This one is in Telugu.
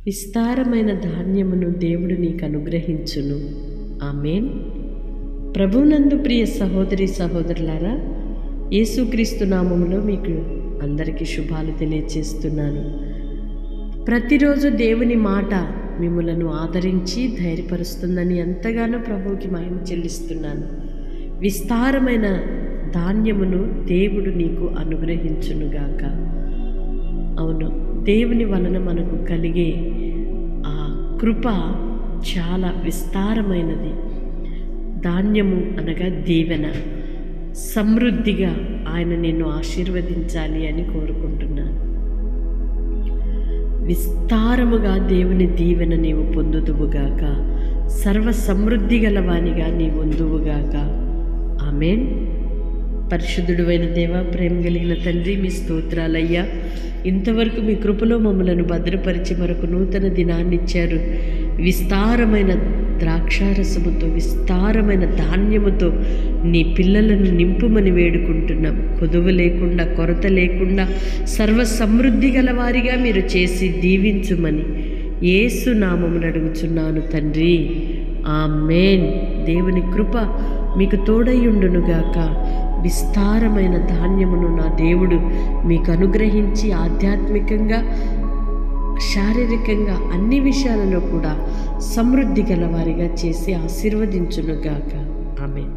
విస్తారమైన ధాన్యమును దేవుడు నీకు అనుగ్రహించును. ఆమేన్. ప్రభువునందు ప్రియ సహోదరి సహోదరులారా, యేసుక్రీస్తు నామములో మీకు అందరికీ శుభాలు తెలియచేస్తున్నాను. ప్రతిరోజు దేవుని మాట మిమ్ములను ఆదరించి ధైర్యపరుస్తుందని ఎంతగానో ప్రభువుకి మహిమ చెల్లిస్తున్నాను. విస్తారమైన ధాన్యమును దేవుడు నీకు అనుగ్రహించునుగాక. అవును, దేవుని వలన మనకు కలిగే ఆ కృప చాలా విస్తారమైనది. ధాన్యము అనగా దీవెన. సమృద్ధిగా ఆయన నిన్ను ఆశీర్వదించాలి అని కోరుకుంటున్నాను. విస్తారముగా దేవుని దీవెన నీవు పొందుదువుగాక. సర్వ సమృద్ధి గలవానిగా నీవు ఉందువుగాక. ఆమేన్. పరిశుద్ధుడైన దేవ, ప్రేమ కలిగిన తండ్రి, మీ స్తోత్రాలయ్యా. ఇంతవరకు మీ కృపలో మమ్మలను భద్రపరిచి మరొక నూతన దినాన్ని ఇచ్చారు. విస్తారమైన ద్రాక్షారసముతో, విస్తారమైన ధాన్యముతో నీ పిల్లలను నింపుమని వేడుకుంటున్నాం. కొదువు లేకుండా, కొరత లేకుండా సర్వ సమృద్ధి గలవారిగా మీరు చేసి దీవించుమని యేసు నామమున అడుగుచున్నాను తండ్రి. ఆమేన్. దేవుని కృప మీకు తోడయుండునుగాక. విస్తారమైన ధాన్యమును నా దేవుడు మీకు అనుగ్రహించి ఆధ్యాత్మికంగా, శారీరకంగా అన్ని విషయాలలో కూడా సమృద్ధి గలవారిగా చేసి ఆశీర్వదించునుగాక. ఆమేన్.